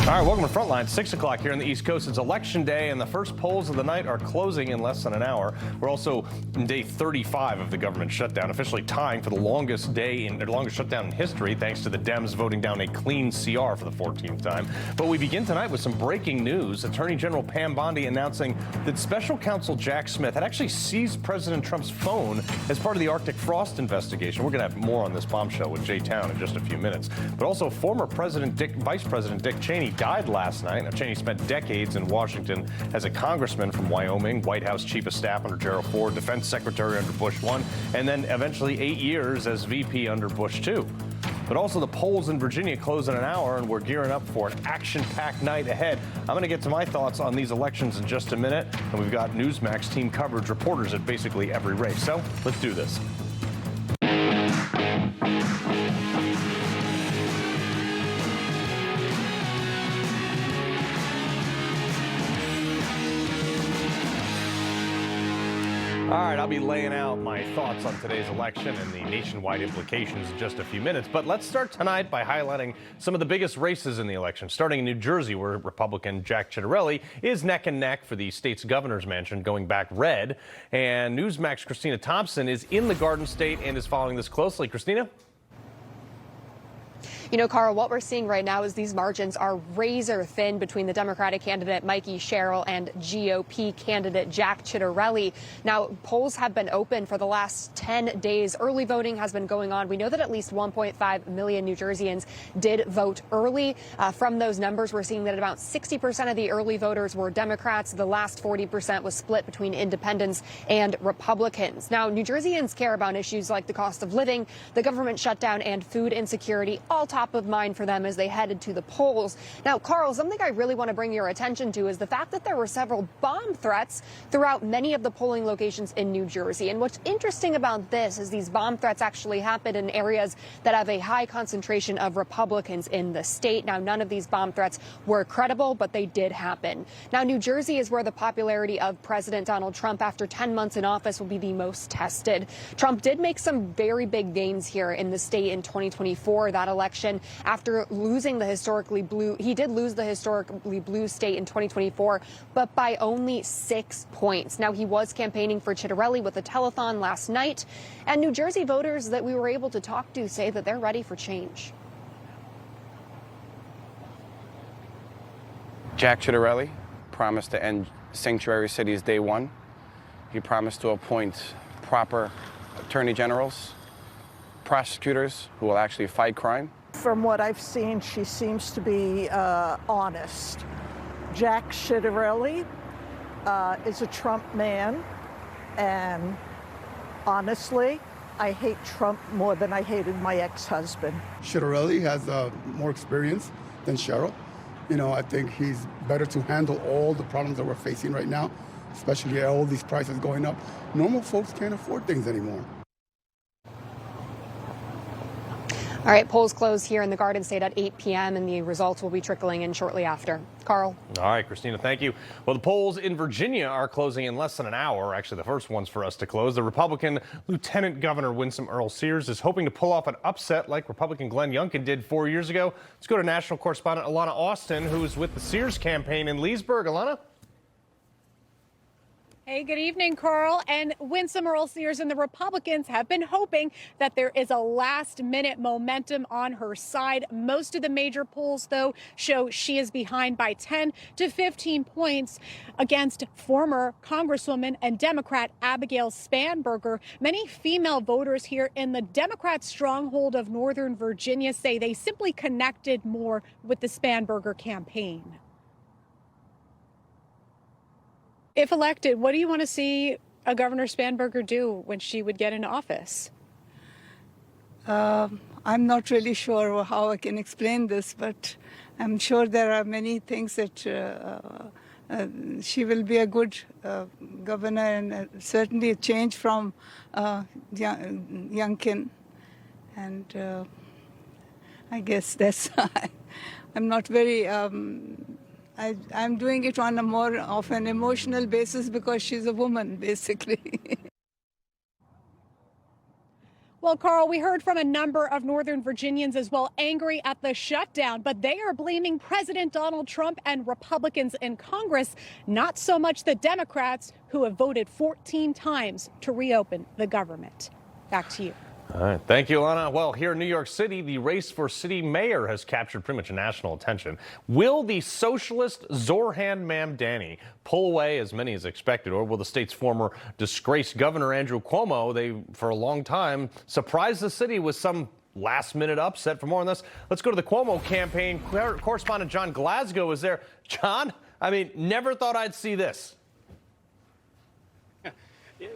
All right, welcome to Frontline. 6 o'clock here on the East Coast. It's election day, and the first polls of the night are closing in less than an hour. We're also in day 35 of the government shutdown, officially tying for the longest shutdown in history, thanks to the Dems voting down a clean CR for the 14th time. But we begin tonight with some breaking news. Attorney General Mamdani announcing that Special Counsel Jack Smythe had actually seized President Trump's phone as part of the Arctic frost investigation. We're going to have more on this bombshell with Jay Town in just a few minutes. But also, former Vice President Dick Cheney died last night. Now, Cheney spent decades in Washington as a congressman from Wyoming, White House Chief of Staff under Gerald Ford, Defense Secretary under Bush 1, and then eventually 8 years as VP under Bush 2. But also the polls in Virginia close in an hour, and we're gearing up for an action-packed night ahead. I'm going to get to my thoughts on these elections in just a minute, and we've got Newsmax team coverage reporters at basically every race. So let's do this. All right, I'll be laying out my thoughts on today's election and the nationwide implications in just a few minutes. But let's start tonight by highlighting some of the biggest races in the election, starting in New Jersey, where Republican Jack Ciattarelli is neck and neck for the state's governor's mansion, going back red. And Newsmax' Christina Thompson is in the Garden State and is following this closely. Christina? You know, Carl, what we're seeing right now is these margins are razor thin between the Democratic candidate Mikey Sherrill and GOP candidate Jack Ciattarelli. Now, polls have been open for the last 10 days. Early voting has been going on. We know that at least 1.5 million New Jerseyans did vote early. From those numbers, we're seeing that about 60% of the early voters were Democrats. The last 40% was split between independents and Republicans. Now, New Jerseyans care about issues like the cost of living, the government shutdown, and food insecurity, all top of mind for them as they headed to the polls. Now, Carl, something I really want to bring your attention to is the fact that there were several bomb threats throughout many of the polling locations in New Jersey. And what's interesting about this is these bomb threats actually happened in areas that have a high concentration of Republicans in the state. Now, none of these bomb threats were credible, but they did happen. Now, New Jersey is where the popularity of President Donald Trump after 10 months in office will be the most tested. Trump did make some very big gains here in the state in 2024, that election. After losing the historically blue, he did lose the historically blue state in 2024, but by only 6 points. Now, he was campaigning for Ciattarelli with a telethon last night, and New Jersey voters that we were able to talk to say that they're ready for change. Jack Ciattarelli promised to end sanctuary cities day one. He promised to appoint proper attorney generals, prosecutors who will actually fight crime. From what I've seen, she seems to be honest. Jack Ciattarelli is a Trump man, and honestly, I hate Trump more than I hated my ex-husband. Ciattarelli has more experience than Sherrill. You know, I think he's better to handle all the problems that we're facing right now, especially all these prices going up. Normal folks can't afford things anymore. All right, polls close here in the Garden State at 8 p.m., and the results will be trickling in shortly after. Carl? All right, Christina, thank you. Well, the polls in Virginia are closing in less than an hour. Actually, the first ones for us to close. The Republican Lieutenant Governor Winsome Earl-Sears is hoping to pull off an upset like Republican Glenn Youngkin did 4 years ago. Let's go to national correspondent Alana Austin, who is with the Sears campaign in Leesburg. Alana? Hey, good evening, Carl. And Winsome Earl-Sears and the Republicans have been hoping that there is a last-minute momentum on her side. Most of the major polls, though, show she is behind by 10 to 15 points against former Congresswoman and Democrat Abigail Spanberger. Many female voters here in the Democrat stronghold of Northern Virginia say they simply connected more with the Spanberger campaign. If elected, what do you want to see a Governor Spanberger do when she would get into office? I'm not really sure how I can explain this, but I'm sure there are many things that she will be a good governor, and certainly a change from Youngkin. And I guess that's, I'm not very... I'm doing it on a more of an emotional basis because she's a woman, basically. Well, Carl, we heard from a number of Northern Virginians as well, angry at the shutdown, but they are blaming President Donald Trump and Republicans in Congress, not so much the Democrats, who have voted 14 times to reopen the government. Back to you. All right. Thank you, Alana. Well, here in New York City, the race for city mayor has captured pretty much national attention. Will the socialist Zoran Mamdani pull away as many as expected, or will the state's former disgraced governor, Andrew Cuomo, they, for a long time, surprise the city with some last-minute upset? For more on this, let's go to the Cuomo campaign. Correspondent John Glasgow is there. John, I mean, never thought I'd see this.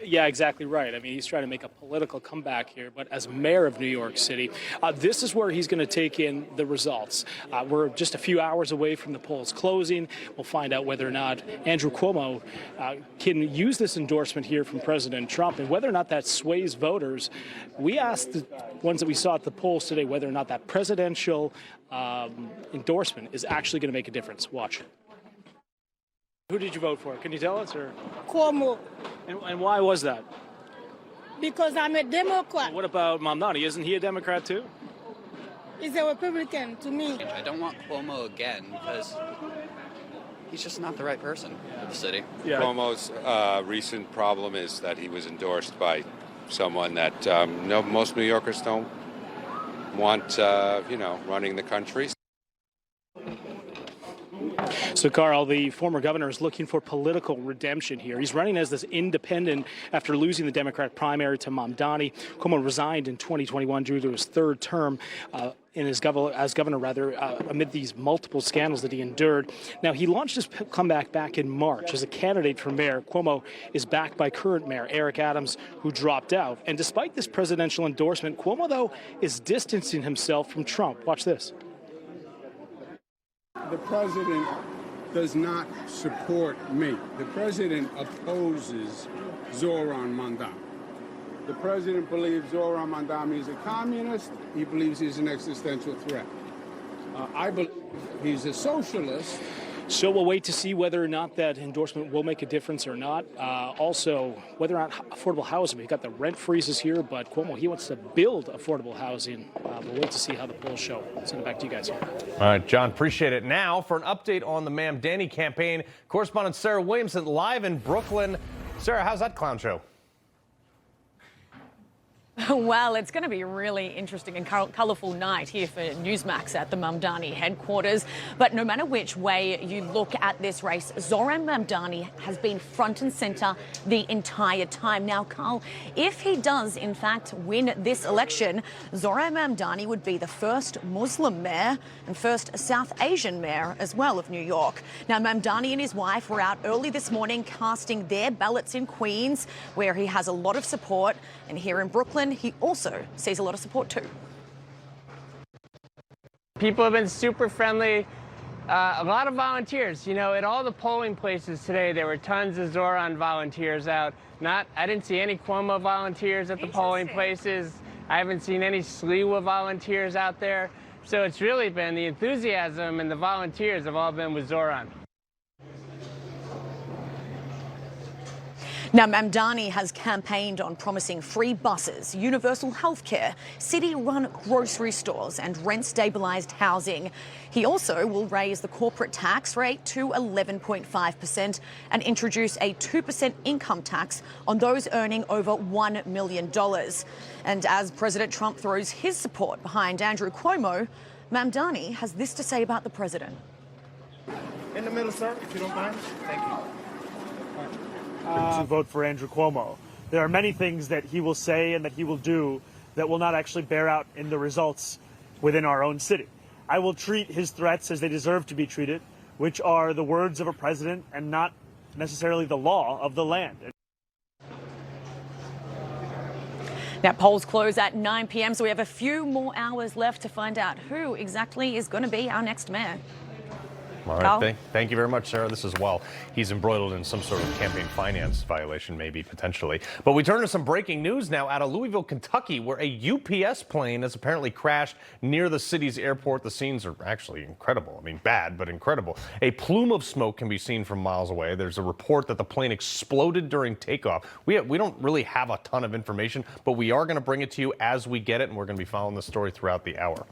Yeah, exactly right. I mean, he's trying to make a political comeback here, but as mayor of New York City, this is where he's going to take in the results. We're just a few hours away from the polls closing. We'll find out whether or not Andrew Cuomo can use this endorsement here from President Trump and whether or not that sways voters. We asked the ones that we saw at the polls today whether or not that presidential endorsement is actually going to make a difference. Watch. Who did you vote for? Can you tell us? Or Cuomo. And why was that? Because I'm a Democrat. What about Mamdani? Isn't he a Democrat too? He's a Republican to me. I don't want Cuomo again because he's just not the right person for the city. Yeah. Cuomo's recent problem is that he was endorsed by someone that most New Yorkers don't want, running the country. So, Carl, the former governor is looking for political redemption here. He's running as this independent after losing the Democratic primary to Mamdani. Cuomo resigned in 2021 due to his third term as governor, amid these multiple scandals that he endured. Now, he launched his comeback back in March as a candidate for mayor. Cuomo is backed by current mayor Eric Adams, who dropped out. And despite this presidential endorsement, Cuomo, though, is distancing himself from Trump. Watch this. The president does not support me. The president opposes Zoran Mamdani. The president believes Zoran Mamdani is a communist. He believes he's an existential threat. I believe he's a socialist. So we'll wait to see whether or not that endorsement will make a difference or not. Also, whether or not affordable housing. We've got the rent freezes here, but Cuomo, he wants to build affordable housing. We'll wait to see how the polls show. I'll send it back to you guys. All right, John, appreciate it. Now, for an update on the Mamdani campaign, correspondent Sarah Williamson live in Brooklyn. Sarah, how's that clown show? Well, it's going to be a really interesting and colourful night here for Newsmax at the Mamdani headquarters. But no matter which way you look at this race, Zoran Mamdani has been front and centre the entire time. Now, Carl, if he does, in fact, win this election, Zoran Mamdani would be the first Muslim mayor and first South Asian mayor as well of New York. Now, Mamdani and his wife were out early this morning casting their ballots in Queens, where he has a lot of support. And here in Brooklyn, he also sees a lot of support too. People have been super friendly. A lot of volunteers. You know, at all the polling places today, there were tons of Zoran volunteers out. I didn't see any Cuomo volunteers at the polling places. I haven't seen any Sliwa volunteers out there. So it's really been the enthusiasm and the volunteers have all been with Zoran. Now, Mamdani has campaigned on promising free buses, universal health care, city-run grocery stores and rent-stabilised housing. He also will raise the corporate tax rate to 11.5% and introduce a 2% income tax on those earning over $1 million. And as President Trump throws his support behind Andrew Cuomo, Mamdani has this to say about the president. In the middle, sir, if you don't mind. Thank you. To vote for Andrew Cuomo. There are many things that he will say and that he will do that will not actually bear out in the results within our own city. I will treat his threats as they deserve to be treated, which are the words of a president and not necessarily the law of the land. Now, polls close at 9 p.m, so we have a few more hours left to find out who exactly is going to be our next mayor. All right, thank you very much, Sarah. This is he's embroiled in some sort of campaign finance violation, maybe, potentially. But we turn to some breaking news now out of Louisville, Kentucky, where a UPS plane has apparently crashed near the city's airport. The scenes are actually incredible. I mean, bad, but incredible. A plume of smoke can be seen from miles away. There's a report that the plane exploded during takeoff. We don't really have a ton of information, but we are going to bring it to you as we get it, and we're going to be following the story throughout the hour.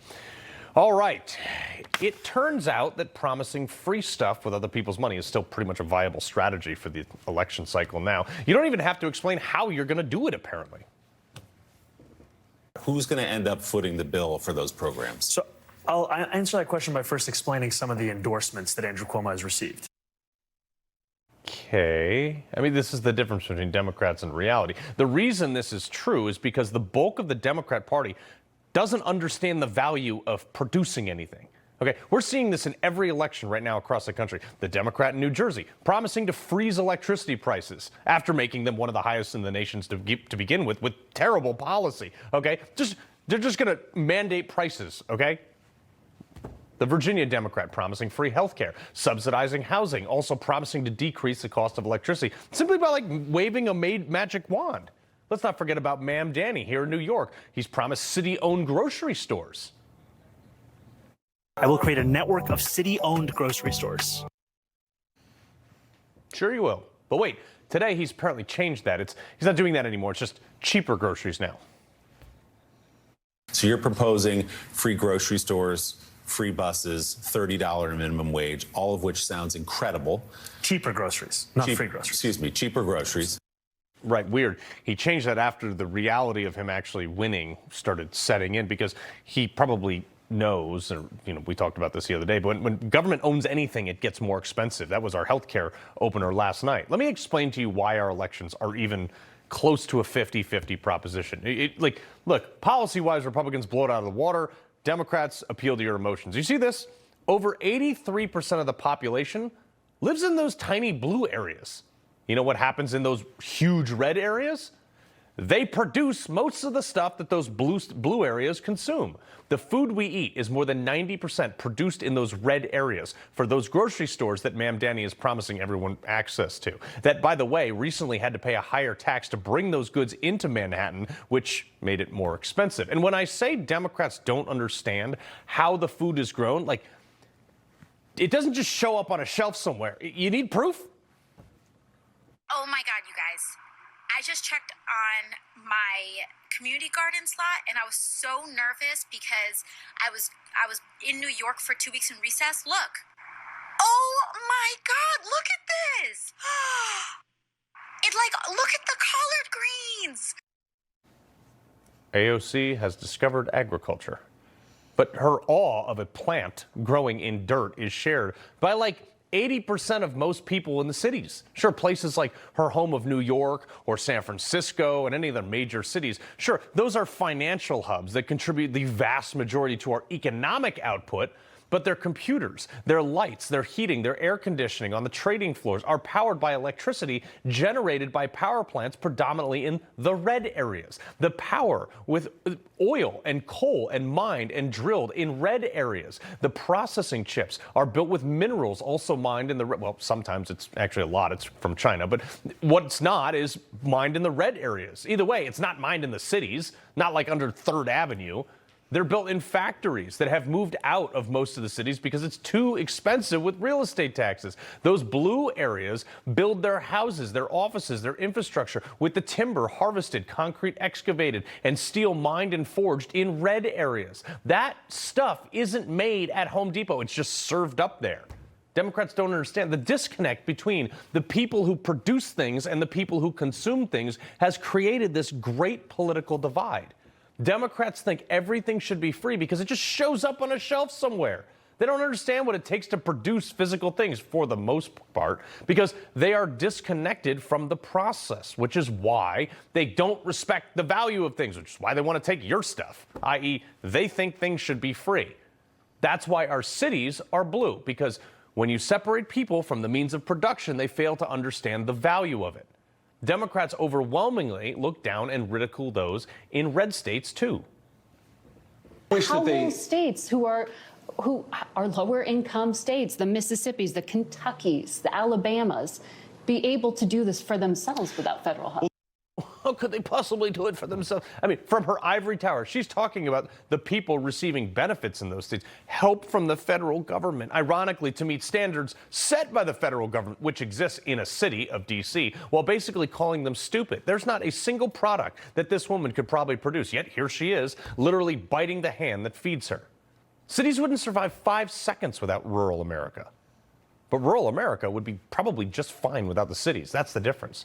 All right. It turns out that promising free stuff with other people's money is still pretty much a viable strategy for the election cycle now. You don't even have to explain how you're going to do it, apparently. Who's going to end up footing the bill for those programs? So I'll answer that question by first explaining some of the endorsements that Andrew Cuomo has received. Okay. I mean, this is the difference between Democrats and reality. The reason this is true is because the bulk of the Democrat Party doesn't understand the value of producing anything. Okay, we're seeing this in every election right now across the country. The Democrat in New Jersey promising to freeze electricity prices after making them one of the highest in the nation to begin with terrible policy. Okay, they're just going to mandate prices. Okay. The Virginia Democrat promising free health care, subsidizing housing, also promising to decrease the cost of electricity simply by waving a magic wand. Let's not forget about Mamdani here in New York. He's promised city-owned grocery stores. I will create a network of city-owned grocery stores. Sure you will. But wait, today he's apparently changed that. He's not doing that anymore. It's just cheaper groceries now. So you're proposing free grocery stores, free buses, $30 minimum wage, all of which sounds incredible. Cheaper groceries, not free groceries. Excuse me, cheaper groceries. Right, weird. He changed that after the reality of him actually winning started setting in, because he probably knows, or we talked about this the other day, but when government owns anything, it gets more expensive. That was our healthcare opener last night. Let me explain to you why our elections are even close to a 50-50 proposition. Look, policy-wise, Republicans blow it out of the water. Democrats appeal to your emotions. You see this? Over 83% of the population lives in those tiny blue areas. You know what happens in those huge red areas? They produce most of the stuff that those blue areas consume. The food we eat is more than 90% produced in those red areas for those grocery stores that Mamdani is promising everyone access to. That, by the way, recently had to pay a higher tax to bring those goods into Manhattan, which made it more expensive. And when I say Democrats don't understand how the food is grown, it doesn't just show up on a shelf somewhere. You need proof. Oh my God, you guys. I just checked on my community garden slot and I was so nervous because I was in New York for 2 weeks in recess. Look. Oh my God, look at this. Look at the collard greens. AOC has discovered agriculture. But her awe of a plant growing in dirt is shared by 80% of most people in the cities. Sure, places like her home of New York or San Francisco and any of the major cities, sure, those are financial hubs that contribute the vast majority to our economic output, but their computers, their lights, their heating, their air conditioning on the trading floors are powered by electricity generated by power plants predominantly in the red areas. The power with oil and coal and mined and drilled in red areas. The processing chips are built with minerals also mined in the red. Well, sometimes it's actually a lot. It's from China. But what's not is mined in the red areas. Either way, it's not mined in the cities, not like under 3rd Avenue. They're built in factories that have moved out of most of the cities because it's too expensive with real estate taxes. Those blue areas build their houses, their offices, their infrastructure with the timber harvested, concrete excavated, and steel mined and forged in red areas. That stuff isn't made at Home Depot. It's just served up there. Democrats don't understand the disconnect between the people who produce things and the people who consume things has created this great political divide. Democrats think everything should be free because it just shows up on a shelf somewhere. They don't understand what it takes to produce physical things for the most part because they are disconnected from the process, which is why they don't respect the value of things, which is why they want to take your stuff, i.e. they think things should be free. That's why our cities are blue, because when you separate people from the means of production, they fail to understand the value of it. Democrats overwhelmingly look down and ridicule those in red states, too. How will states who are who are lower income states, the Mississippis, the Kentuckys, the Alabamas, be able to do this for themselves without federal help? How could they possibly do it for themselves? I mean, from her ivory tower, she's talking about the people receiving benefits in those states, help from the federal government, ironically, to meet standards set by the federal government, which exists in a city of D.C., while basically calling them stupid. There's not a single product that this woman could probably produce, yet here she is, literally biting the hand that feeds her. Cities wouldn't survive 5 seconds without rural America. But rural America would be probably just fine without the cities. That's the difference.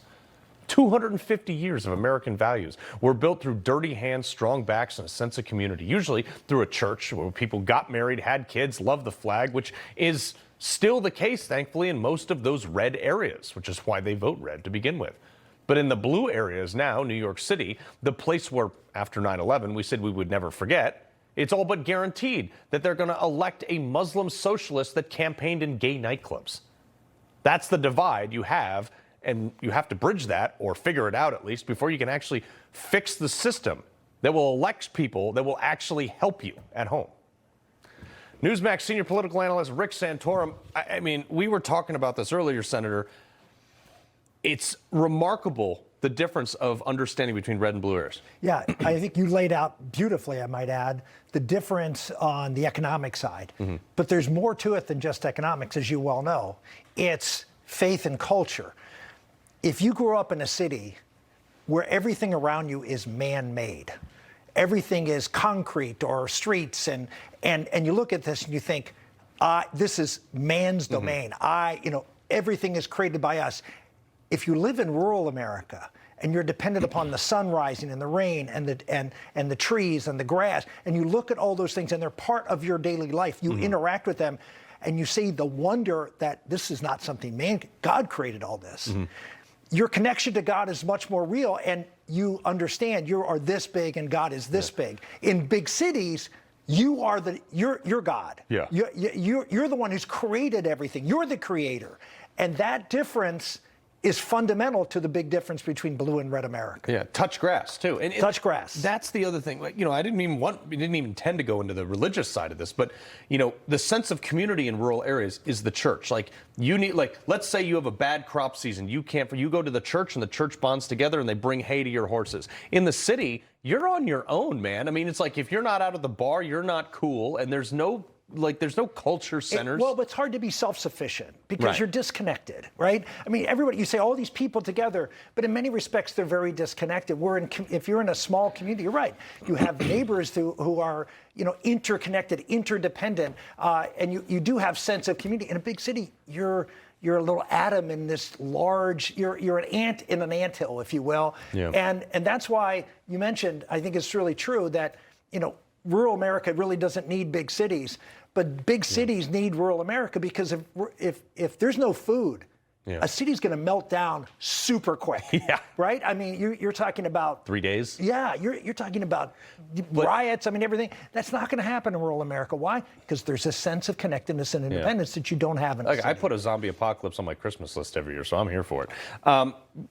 250 years of American values were built through dirty hands, strong backs, and a sense of community, usually through a church where people got married, had kids, loved the flag, which is still the case, thankfully, in most of those red areas, which is why they vote red to begin with. But in the blue areas now, New York City, the place where, after 9/11, we said we would never forget, it's all but guaranteed that they're going to elect a Muslim socialist that campaigned in gay nightclubs. That's the divide you have. And you have to bridge that, or figure it out at least, before you can actually fix the system that will elect people that will actually help you at home. Newsmax senior political analyst Rick Santorum, I mean, we were talking about this earlier, Senator. It's remarkable the difference of understanding between red and blue areas. Yeah, I think you laid out beautifully, I might add, the difference on the economic side. But there's more to it than just economics, as you well know. It's faith and culture. If you grew up in a city where everything around you is man-made, everything is concrete or streets, and you look at this and you think, this is man's domain. Everything is created by us. If you live in rural America and you're dependent upon the sun rising and the rain and the trees and the grass, and you look at all those things and they're part of your daily life, you interact with them, and you see the wonder that this is not something God created all this. Your connection to God is much more real, and you understand you are this big and God is this big. In big cities, you're God. Yeah. You're the one who's created everything. You're the creator. And that difference is fundamental to the big difference between blue and red America. Yeah, touch grass too. And touch grass. That's the other thing. I didn't even intend to go into the religious side of this, but the sense of community in rural areas is the church. Let's say you have a bad crop season. You go to the church and the church bonds together and they bring hay to your horses. In the city, you're on your own, man. I mean, it's like if you're not out at the bar, you're not cool, and there's no culture centers. Well, it's hard to be self-sufficient because you're disconnected, right? I mean, everybody, you say all these people together, but in many respects, they're very disconnected. If you're in a small community, you're right. You have neighbors who are, interconnected, interdependent, and you do have sense of community. In a big city, you're a little atom in this large, you're an ant in an anthill, if you will. Yeah. And that's why you mentioned, I think it's really true that, rural America really doesn't need big cities, but big cities need rural America, because if there's no food, a city's going to melt down super quick. Yeah. Right? I mean, you're talking about 3 days. Yeah, you're talking about riots. I mean, everything. That's not going to happen in rural America. Why? Because there's a sense of connectedness and independence that you don't have in a city. I put a zombie apocalypse on my Christmas list every year, so I'm here for it.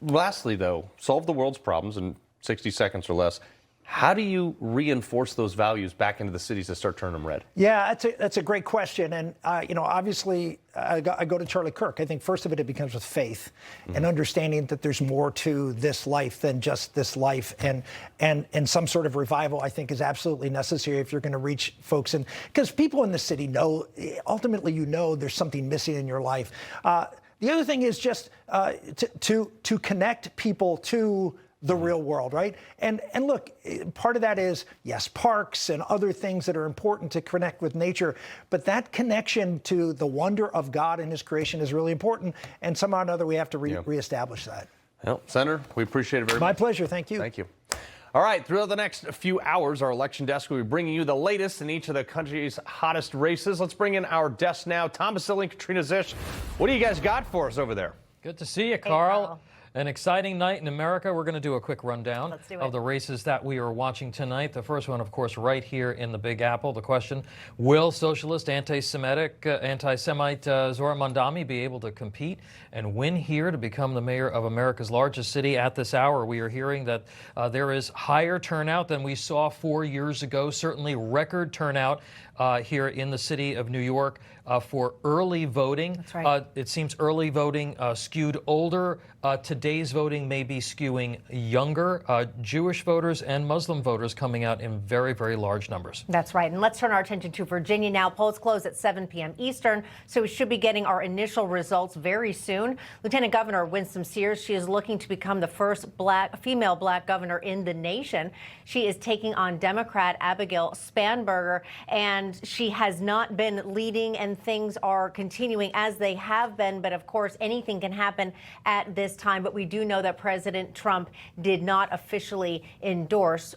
Lastly, though, solve the world's problems in 60 seconds or less. How do you reinforce those values back into the cities that start turning them red? Yeah, that's a great question. And, obviously, I go to Charlie Kirk. I think first of it becomes with faith and understanding that there's more to this life than just this life. And some sort of revival, I think, is absolutely necessary if you're going to reach folks. And because people in the city know, ultimately, there's something missing in your life. The other thing is just to connect people to the real world, right? And look, part of that is, yes, parks and other things that are important to connect with nature, but that connection to the wonder of God and his creation is really important, and somehow or another we have to reestablish that. Well, Senator, we appreciate it very much. My pleasure. Thank you. Thank you. All right, throughout the next few hours, our election desk will be bringing you the latest in each of the country's hottest races. Let's bring in our desk now. Tom Basile and Katrina Zish. What do you guys got for us over there? Good to see you, Carl. An exciting night in America. We're going to do a quick rundown of the races that we are watching tonight. The first one, of course, right here in the Big Apple. The question, will socialist, anti-Semite Zohran Mamdani be able to compete and win here to become the mayor of America's largest city? At this hour, we are hearing that there is higher turnout than we saw 4 years ago, certainly record turnout here in the city of New York for early voting. That's right. It seems early voting skewed older. Today's voting may be skewing younger. Jewish voters and Muslim voters coming out in very, very large numbers. That's right. And let's turn our attention to Virginia now. Polls close at 7 p.m. Eastern, so we should be getting our initial results very soon. Lieutenant Governor Winsome Sears, she is looking to become the first female black governor in the nation. She is taking on Democrat Abigail Spanberger, and she has not been leading, and things are continuing as they have been. But of course, anything can happen at this time. But we do know that President Trump did not officially endorse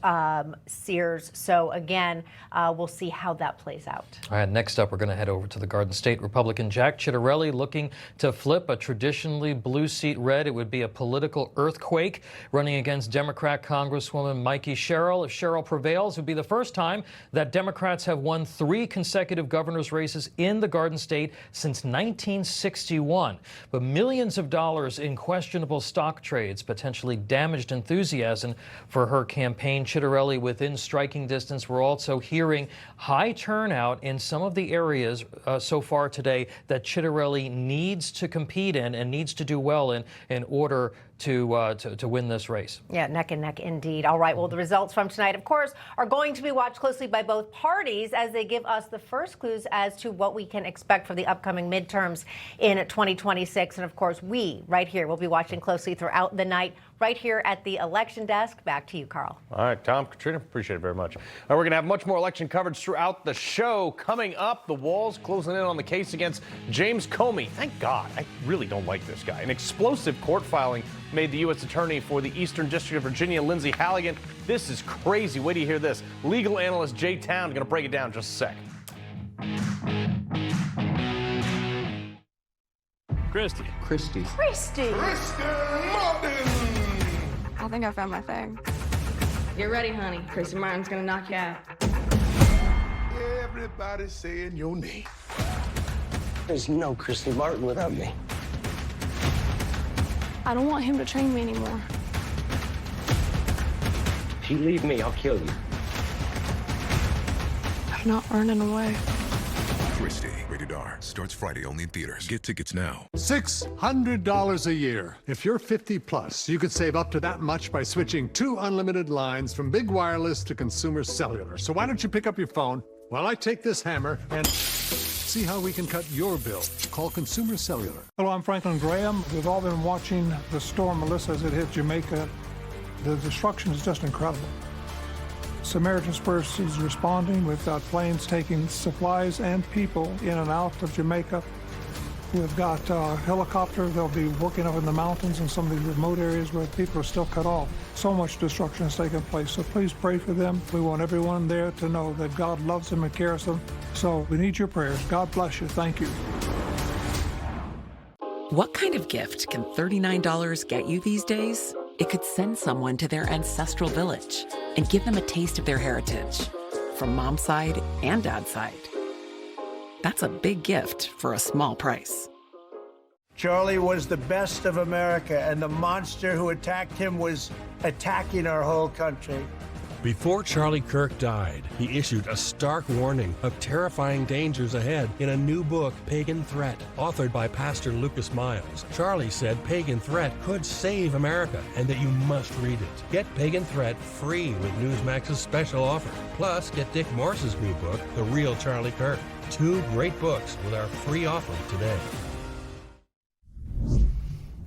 Sears. So again, we'll see how that plays out. All right, next up, we're going to head over to the Garden State. Republican Jack Ciattarelli looking to flip a traditionally blue seat red. It would be a political earthquake, running against Democrat Congresswoman Mikey Sherrill. If Sherrill prevails, it would be the first time that Democrats have won 3 consecutive governor's races in the Garden State since 1961. But millions of dollars in questionable stock trades potentially damaged enthusiasm for her campaign. Ciattarelli within striking distance. We're also hearing high turnout in some of the areas so far today that Ciattarelli needs to compete in and needs to do well in order to win this race. Yeah, neck and neck indeed. All right, well, the results from tonight, of course, are going to be watched closely by both parties as they give us the first clues as to what we can expect for the upcoming midterms in 2026. And of course, we right here will be watching closely throughout the night, right here at the election desk. Back to you, Carl. All right, Tom, Katrina, appreciate it very much. We're going to have much more election coverage throughout the show. Coming up, the Walls closing in on the case against James Comey. Thank God. I really don't like this guy. An explosive court filing made the U.S. Attorney for the Eastern District of Virginia, Lindsay Halligan. This is crazy. Wait till you hear this. Legal analyst Jay Town going to break it down in just a sec. Christy. Christy. Christy. I think I found my thing. Get ready, honey. Christy Martin's gonna knock you out. Everybody's saying your name. There's no Christy Martin without me. I don't want him to train me anymore. If you leave me, I'll kill you. I'm not running away. Christy, rated R. Starts Friday only in theaters. Get tickets now. $600 a year. If you're 50 plus, you could save up to that much by switching 2 unlimited lines from Big Wireless to Consumer Cellular. So why don't you pick up your phone while I take this hammer and see how we can cut your bill. Call Consumer Cellular. Hello, I'm Franklin Graham. We've all been watching the storm Melissa as it hit Jamaica. The destruction is just incredible. Samaritan's Purse is responding. We've got planes taking supplies and people in and out of Jamaica. We've got helicopters. They'll be working up in the mountains and some of the remote areas where people are still cut off. So much destruction has taken place. So please pray for them. We want everyone there to know that God loves them and cares for them. So we need your prayers. God bless you. Thank you. What kind of gift can $39 get you these days? It could send someone to their ancestral village and give them a taste of their heritage, from mom's side and dad's side. That's a big gift for a small price. Charlie was the best of America, and the monster who attacked him was attacking our whole country. Before Charlie Kirk died, he issued a stark warning of terrifying dangers ahead in a new book, Pagan Threat, authored by Pastor Lucas Miles. Charlie said Pagan Threat could save America and that you must read it. Get Pagan Threat free with Newsmax's special offer. Plus, get Dick Morse's new book, The Real Charlie Kirk. 2 great books with our free offer today.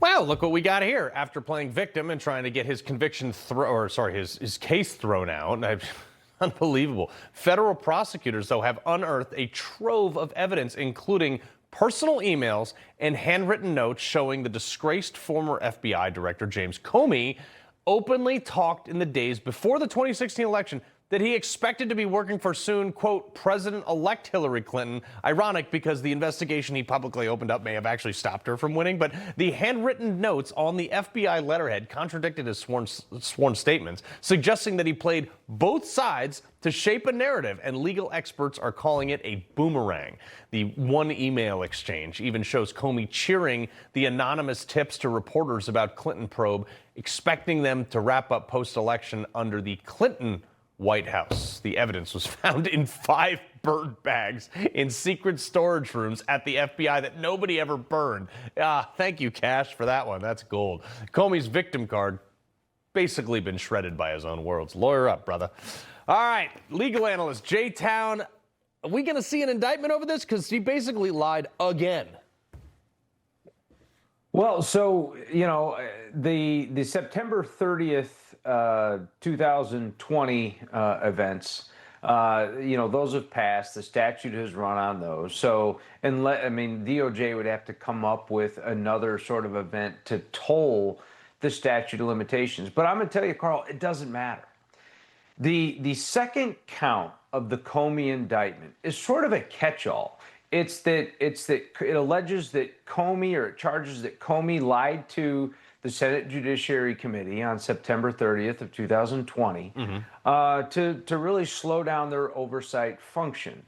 Well, look what we got here. After playing victim and trying to get his his case thrown out. Unbelievable. Federal prosecutors, though, have unearthed a trove of evidence, including personal emails and handwritten notes showing the disgraced former FBI director James Comey openly talked in the days before the 2016 election that he expected to be working for soon, quote, President-elect Hillary Clinton. Ironic because the investigation he publicly opened up may have actually stopped her from winning, but the handwritten notes on the FBI letterhead contradicted his sworn statements, suggesting that he played both sides to shape a narrative, and legal experts are calling it a boomerang. The one email exchange even shows Comey cheering the anonymous tips to reporters about Clinton probe, expecting them to wrap up post-election under the Clinton White House. The evidence was found in 5 bird bags in secret storage rooms at the FBI that nobody ever burned. Thank you, Cash, for that one. That's gold. Comey's victim card basically been shredded by his own words. Lawyer up, brother. All right, legal analyst J-Town. Are we going to see an indictment over this? Because he basically lied again. Well, so, you know, the September 30th, 2020 events, you know, those have passed. The statute has run on those. So, I mean, DOJ would have to come up with another sort of event to toll the statute of limitations. But I'm going to tell you, Carl, it doesn't matter. The second count of the Comey indictment is sort of a catch-all. It alleges that Comey, or it charges that Comey lied to the Senate Judiciary Committee on September 30th of 2020 to really slow down their oversight function.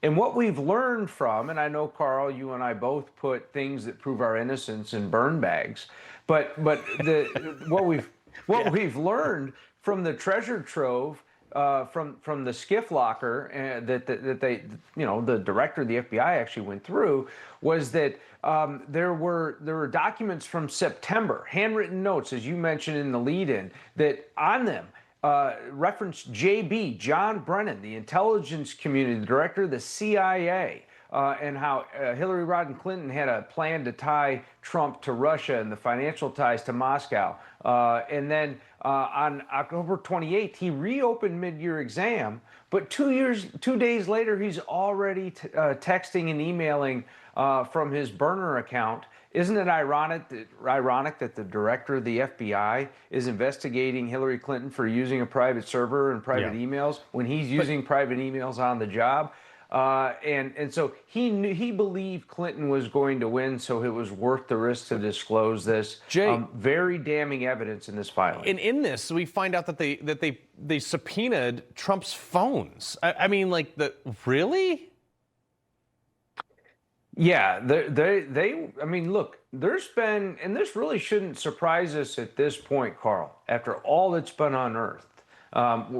And what we've learned from, and I know, Carl, you and I both put things that prove our innocence in burn bags, but what we've learned from the treasure trove, from the skiff locker that they, you know, the director of the FBI actually went through, was that there were documents from September, handwritten notes, as you mentioned in the lead-in, that on them referenced JB, John Brennan, the intelligence community, the director of the CIA, and how Hillary Rodham Clinton had a plan to tie Trump to Russia and the financial ties to Moscow. And then on October 28th, he reopened mid-year exam, but 2 days later, he's already texting and emailing from his burner account. Isn't it ironic that the director of the FBI is investigating Hillary Clinton for using a private server and private emails when he's using private emails on the job? And so he believed Clinton was going to win, so it was worth the risk to disclose this. Very damning evidence in this filing. And in this, we find out that they subpoenaed Trump's phones. I mean, like, really? Yeah, I mean, look, there's been, and this really shouldn't surprise us at this point, Carl, after all that's been unearthed.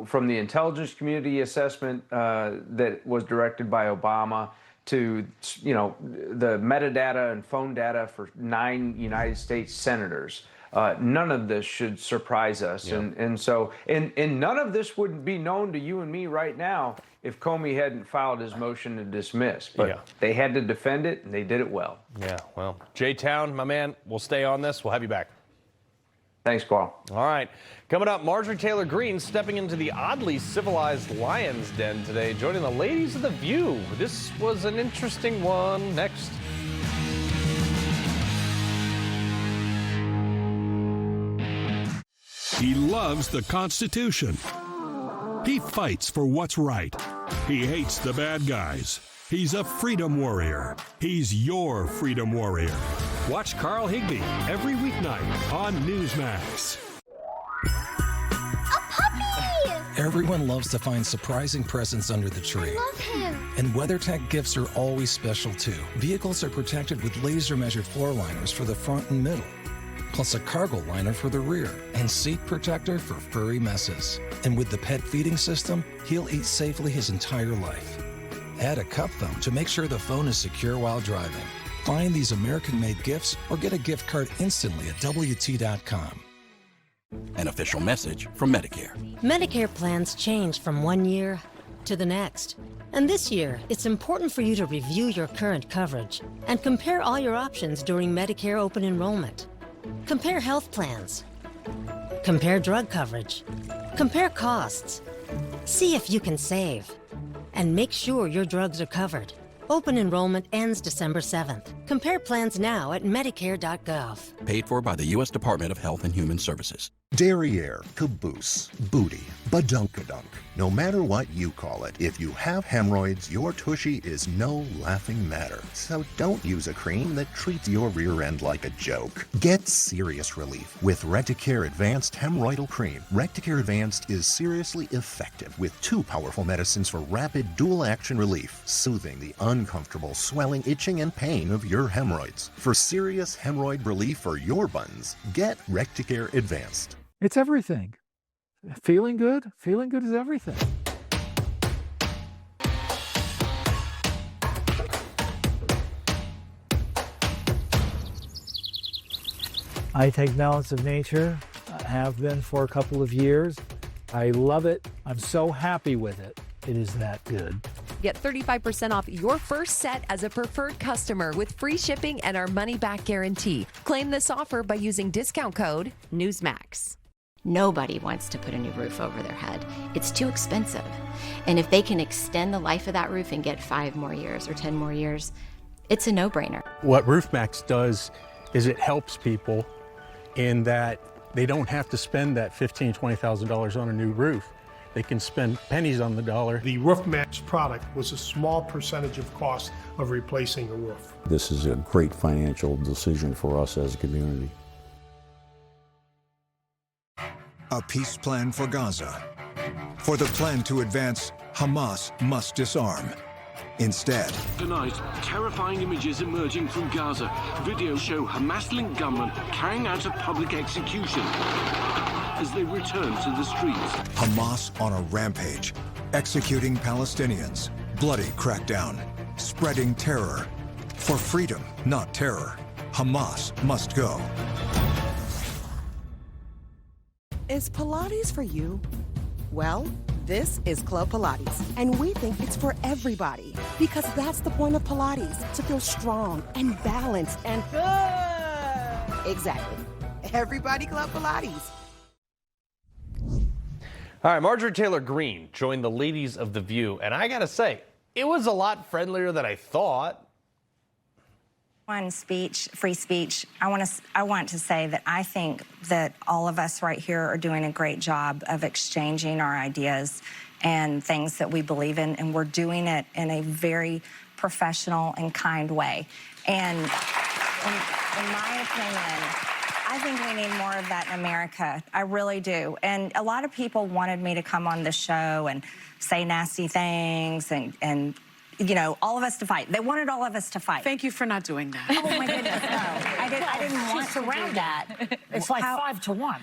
From the intelligence community assessment that was directed by Obama to, you know, the metadata and phone data for 9 United States senators. None of this should surprise us. Yeah. And none of this would be known to you and me right now if Comey hadn't filed his motion to dismiss. But they had to defend it, and they did it well. Yeah, well, J-Town, my man, we'll stay on this. We'll have you back. Thanks, Carl. All right. Coming up, Marjorie Taylor Greene stepping into the oddly civilized lion's den today, joining the ladies of The View. This was an interesting one. Next. He loves the Constitution. He fights for what's right. He hates the bad guys. He's a freedom warrior. He's your freedom warrior. Watch Carl Higbie every weeknight on Newsmax. Everyone loves to find surprising presents under the tree. I love him. And WeatherTech gifts are always special too. Vehicles are protected with laser-measured floor liners for the front and middle, plus a cargo liner for the rear, and seat protector for furry messes. And with the pet feeding system, he'll eat safely his entire life. Add a cup phone to make sure the phone is secure while driving. Find these American-made gifts or get a gift card instantly at WT.com. An official message from Medicare. Medicare plans change from one year to the next. And this year, it's important for you to review your current coverage and compare all your options during Medicare open enrollment. Compare health plans. Compare drug coverage. Compare costs. See if you can save. And make sure your drugs are covered. Open enrollment ends December 7th. Compare plans now at Medicare.gov. Paid for by the U.S. Department of Health and Human Services. Derriere, caboose, booty, badunkadunk. No matter what you call it, if you have hemorrhoids, your tushy is no laughing matter. So don't use a cream that treats your rear end like a joke. Get serious relief with Recticare Advanced Hemorrhoidal Cream. Recticare Advanced is seriously effective with 2 powerful medicines for rapid dual-action relief, soothing the uncomfortable swelling, itching, and pain of your hemorrhoids. For serious hemorrhoid relief for your buns, get Recticare Advanced. It's everything. Feeling good is everything. I take Balance of Nature. I have been for a couple of years. I love it. I'm so happy with it. It is that good. Get 35% off your first set as a preferred customer with free shipping and our money-back guarantee. Claim this offer by using discount code Newsmax. Nobody wants to put a new roof over their head. It's too expensive. And if they can extend the life of that roof and get 5 more years or 10 more years, it's a no-brainer. What Roofmax does is it helps people in that they don't have to spend that $15,000, $20,000 on a new roof. They can spend pennies on the dollar. The Roofmax product was a small percentage of cost of replacing a roof. This is a great financial decision for us as a community. A peace plan for Gaza. For the plan to advance, Hamas must disarm. Instead, tonight, terrifying images emerging from Gaza. Videos show Hamas-linked gunmen carrying out a public execution as they return to the streets. Hamas on a rampage, executing Palestinians. Bloody crackdown, spreading terror. For freedom, not terror, Hamas must go. Is Pilates for you? Well, this is Club Pilates, and we think it's for everybody because that's the point of Pilates, to feel strong and balanced and good. Exactly. Everybody Club Pilates. All right, Marjorie Taylor Greene joined the ladies of The View, and I gotta say, it was a lot friendlier than I thought. On speech, free speech, I want to say that I think that all of us right here are doing a great job of exchanging our ideas and things that we believe in, and we're doing it in a very professional and kind way. And in my opinion, I think we need more of that in America. I really do. And a lot of people wanted me to come on the show and say nasty things and you know, all of us to fight. They wanted all of us to fight. Thank you for not doing that. Oh, my goodness, no. I didn't want to do that. It's like 5 to 1.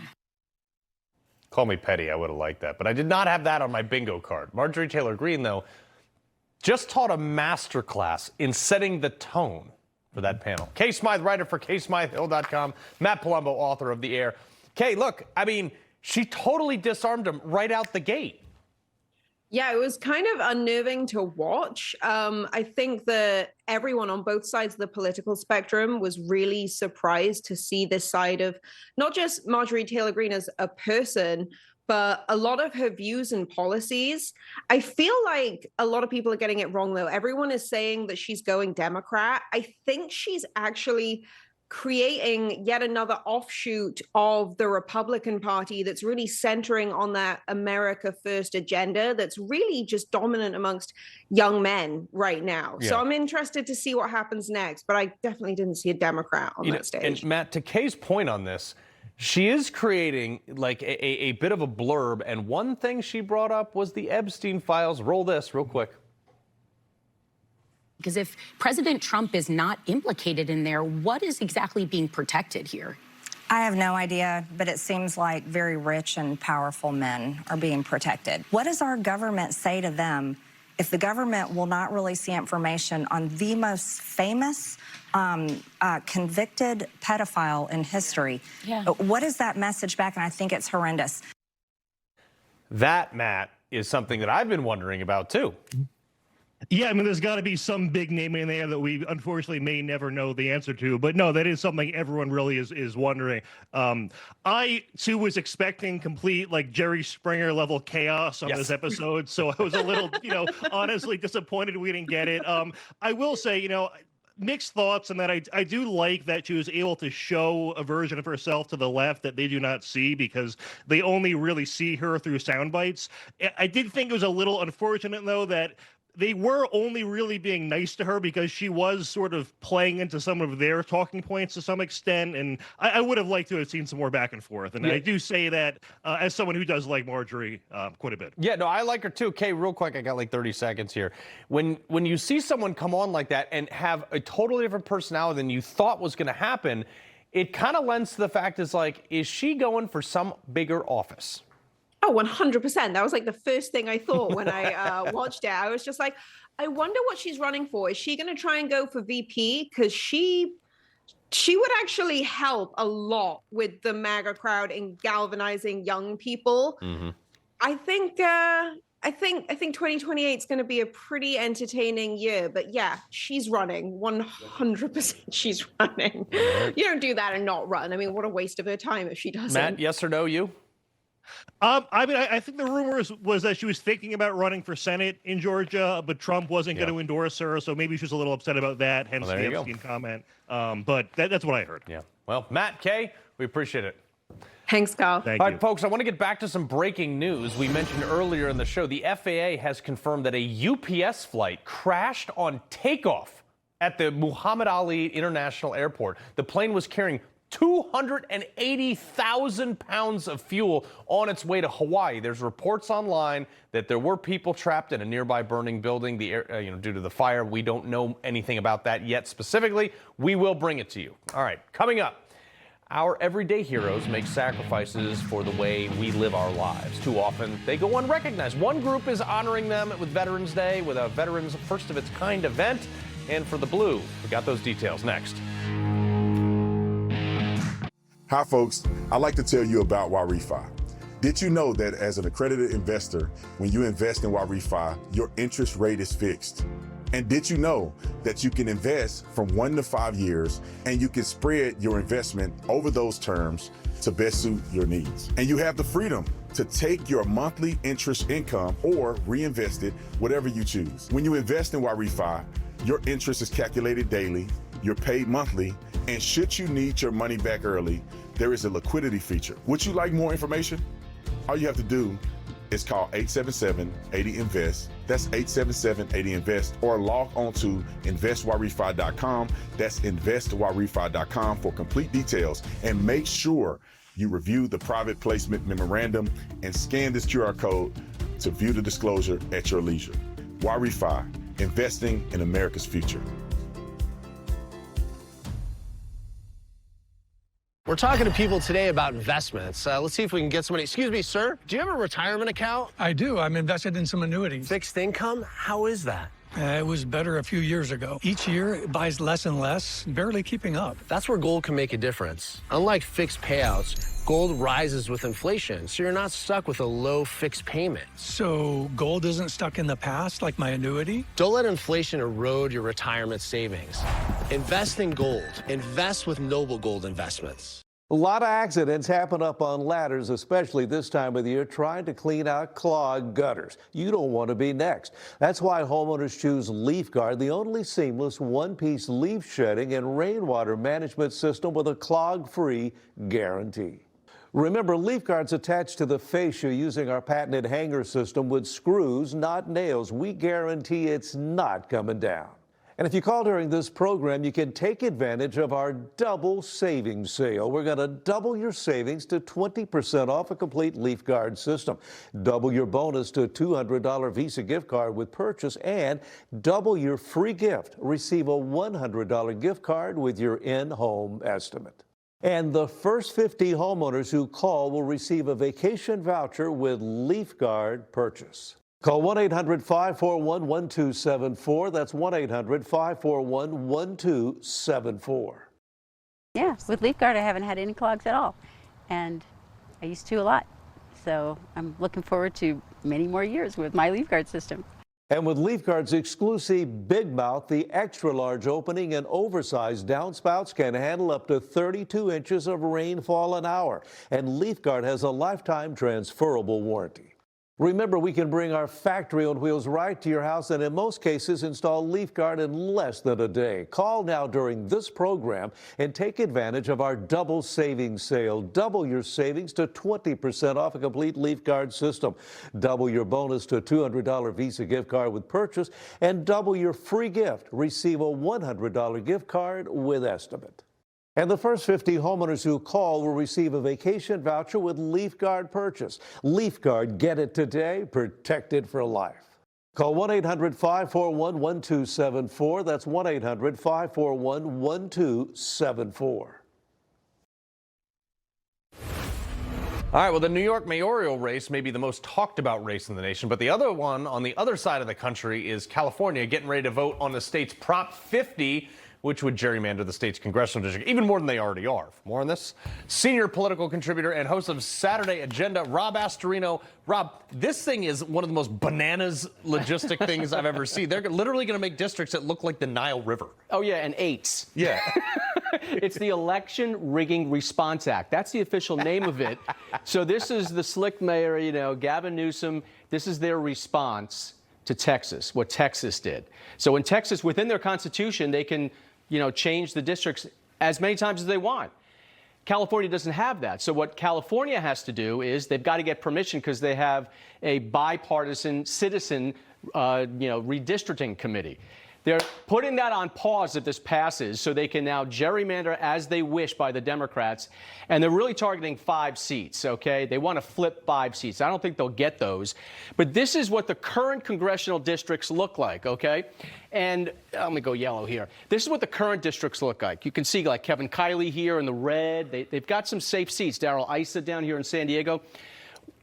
Call me petty, I would have liked that. But I did not have that on my bingo card. Marjorie Taylor Greene, though, just taught a master class in setting the tone for that panel. Kay Smythe, writer for KSmytheHill.com. Matt Palumbo, author of The Air. Kay, look, I mean, she totally disarmed him right out the gate. Yeah, it was kind of unnerving to watch. I think that everyone on both sides of the political spectrum was really surprised to see this side of not just Marjorie Taylor Greene as a person, but a lot of her views and policies. I feel like a lot of people are getting it wrong, though. Everyone is saying that she's going Democrat. I think she's actually creating yet another offshoot of the Republican Party that's really centering on that America First agenda that's really just dominant amongst young men right now. Yeah. So I'm interested to see what happens next, but I definitely didn't see a Democrat on that stage. And Matt, to Kay's point on this, she is creating like a bit of a blurb, and one thing she brought up was the Epstein files. Roll this real quick. Because if President Trump is not implicated in there, what is exactly being protected here? I have no idea, but it seems like very rich and powerful men are being protected. What does our government say to them if the government will not release the information on the most famous convicted pedophile in history? Yeah. What is that message back? And I think it's horrendous. That, Matt, is something that I've been wondering about, too. Yeah, I mean, there's got to be some big name in there that we unfortunately may never know the answer to. But no, that is something everyone really is wondering. I, too, was expecting complete, like, Jerry Springer level chaos on this episode. So I was a little, honestly disappointed we didn't get it. I will say, mixed thoughts in that I do like that she was able to show a version of herself to the left that they do not see because they only really see her through sound bites. I did think it was a little unfortunate, though, that they were only really being nice to her because she was sort of playing into some of their talking points to some extent. And I would have liked to have seen some more back and forth. And I do say that as someone who does like Marjorie quite a bit. Yeah, no, I like her too. Kay, real quick, I got like 30 seconds here. When you see someone come on like that and have a totally different personality than you thought was going to happen, it kind of lends to the fact is she going for some bigger office? Oh, 100%. That was like the first thing I thought when I watched it. I was just like, I wonder what she's running for. Is she going to try and go for VP? Because she would actually help a lot with the MAGA crowd in galvanizing young people. Mm-hmm. I think 2028 is going to be a pretty entertaining year. But yeah, she's running. 100% she's running. You don't do that and not run. I mean, what a waste of her time if she doesn't. Matt, yes or no, you? I mean, I think the rumors was that she was thinking about running for Senate in Georgia, but Trump wasn't going to endorse her, so maybe she was a little upset about that, hence the Epstein comment. But that's what I heard. Yeah. Well, Matt, Kay, we appreciate it. Thanks, Carl. Thank All you. right, folks, I want to get back to some breaking news. We mentioned earlier in the show, the FAA has confirmed that a UPS flight crashed on takeoff at the Muhammad Ali International Airport. The plane was carrying 280,000 pounds of fuel on its way to Hawaii. There's reports online that there were people trapped in a nearby burning building due to the fire. We don't know anything about that yet specifically. We will bring it to you. All right, coming up, our everyday heroes make sacrifices for the way we live our lives. Too often, they go unrecognized. One group is honoring them with Veterans Day with a Veterans First of Its Kind event. And for the Blue, we got those details next. Hi folks, I'd like to tell you about YRefi. Did you know that as an accredited investor, when you invest in YRefi, your interest rate is fixed? And did you know that you can invest from 1 to 5 years and you can spread your investment over those terms to best suit your needs? And you have the freedom to take your monthly interest income or reinvest it, whatever you choose. When you invest in YRefi, your interest is calculated daily, you're paid monthly, and should you need your money back early, there is a liquidity feature. Would you like more information? All you have to do is call 877-80-INVEST. That's 877-80-INVEST, or log on to investyrrefi.com. That's investyrrefi.com for complete details. And make sure you review the private placement memorandum and scan this QR code to view the disclosure at your leisure. YRefi, investing in America's future. We're talking to people today about investments. Let's see if we can get somebody. Excuse me, sir. Do you have a retirement account? I do. I'm invested in some annuities. Fixed income? How is that? It was better a few years ago. Each year, it buys less and less, barely keeping up. That's where gold can make a difference. Unlike fixed payouts, gold rises with inflation, so you're not stuck with a low fixed payment. So gold isn't stuck in the past like my annuity? Don't let inflation erode your retirement savings. Invest in gold. Invest with Noble Gold Investments. A lot of accidents happen up on ladders, especially this time of the year, trying to clean out clogged gutters. You don't want to be next. That's why homeowners choose Leaf Guard, the only seamless one-piece leaf shedding and rainwater management system with a clog-free guarantee. Remember, Leaf Guard's attached to the fascia using our patented hanger system with screws, not nails. We guarantee it's not coming down. And if you call during this program, you can take advantage of our double savings sale. We're going to double your savings to 20% off a complete Leaf Guard system. Double your bonus to a $200 Visa gift card with purchase, and double your free gift. Receive a $100 gift card with your in-home estimate. And the first 50 homeowners who call will receive a vacation voucher with Leaf Guard purchase. Call 1-800-541-1274. That's 1-800-541-1274. Yeah, with Leaf Guard, I haven't had any clogs at all. And I used to a lot. So I'm looking forward to many more years with my Leaf Guard system. And with Leaf Guard's exclusive Big Mouth, the extra large opening and oversized downspouts can handle up to 32 inches of rainfall an hour. And Leaf Guard has a lifetime transferable warranty. Remember, we can bring our factory on wheels right to your house and in most cases install LeafGuard in less than a day. Call now during this program and take advantage of our double savings sale. Double your savings to 20% off a complete LeafGuard system. Double your bonus to a $200 Visa gift card with purchase and double your free gift. Receive a $100 gift card with estimate. And the first 50 homeowners who call will receive a vacation voucher with LeafGuard purchase. LeafGuard, get it today, protected for life. Call 1-800-541-1274. That's 1-800-541-1274. All right, well, the New York mayoral race may be the most talked about race in the nation, but the other one on the other side of the country is California getting ready to vote on the state's Prop 50, which would gerrymander the state's congressional district even more than they already are. For more on this, senior political contributor and host of Saturday Agenda, Rob Astorino. Rob, this thing is one of the most bananas logistic things I've ever seen. They're literally going to make districts that look like the Nile River. Oh, yeah, and eights. Yeah. It's the Election Rigging Response Act. That's the official name of it. So this is the slick mayor, Gavin Newsom. This is their response to Texas, what Texas did. So in Texas, within their constitution, they can change the districts as many times as they want. California doesn't have that. So what California has to do is they've got to get permission because they have a bipartisan citizen, redistricting committee. They're putting that on pause if this passes so they can now gerrymander as they wish by the Democrats. And they're really targeting 5 seats, okay? They want to flip 5 seats. I don't think they'll get those. But this is what the current congressional districts look like, okay? And let me go yellow here. This is what the current districts look like. You can see like Kevin Kiley here in the red. They've got some safe seats. Darrell Issa down here in San Diego.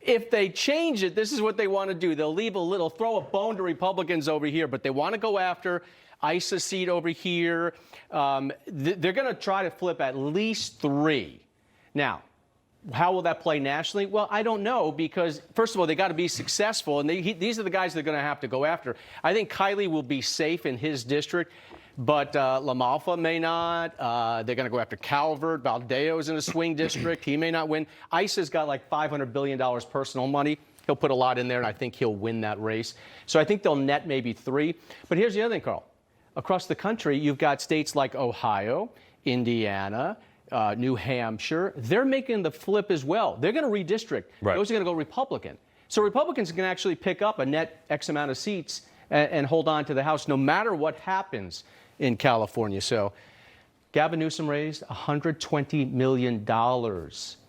If they change it, this is what they want to do. They'll throw a bone to Republicans over here, but they want to go after Issa's seat over here. They're going to try to flip at least 3. Now, how will that play nationally? Well, I don't know because, first of all, they got to be successful, and these are the guys they're going to have to go after. I think Kiley will be safe in his district, but LaMalfa may not. They're going to go after Calvert. Valdeo's in a swing district. He may not win. Issa's got like $500 billion personal money. He'll put a lot in there, and I think he'll win that race. So I think they'll net maybe 3. But here's the other thing, Carl. Across the country, you've got states like Ohio, Indiana, New Hampshire. They're making the flip as well. They're going to redistrict. Right. Those are going to go Republican. So Republicans can actually pick up a net X amount of seats and hold on to the House no matter what happens in California. So Gavin Newsom raised $120 million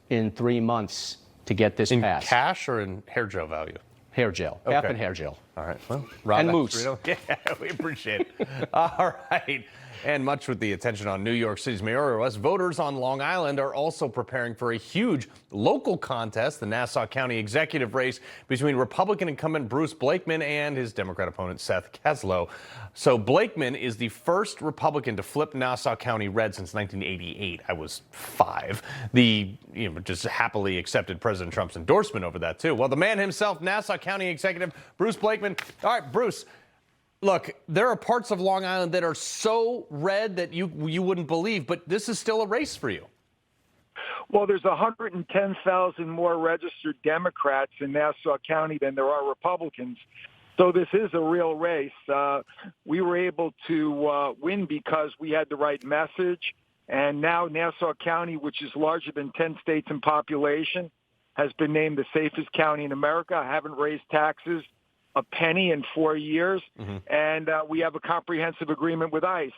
in 3 months to get this passed. In cash or in hair gel value? Hair gel. Okay. Half in hair gel. All right. Well, Rob and moose. Yeah, we appreciate it. All right. And much with the attention on New York City's mayoral race, voters on Long Island are also preparing for a huge local contest, the Nassau County executive race between Republican incumbent Bruce Blakeman and his Democrat opponent Seth Keslow. So Blakeman is the first Republican to flip Nassau County red since 1988. I was 5. Just happily accepted President Trump's endorsement over that, too. Well, the man himself, Nassau County executive Bruce Blakeman. All right, Bruce. Look, there are parts of Long Island that are so red that you wouldn't believe, but this is still a race for you. Well, there's 110,000 more registered Democrats in Nassau County than there are Republicans. So this is a real race. We were able to win because we had the right message. And now Nassau County, which is larger than 10 states in population, has been named the safest county in America. I haven't raised taxes a penny in 4 years, and we have a comprehensive agreement with ICE.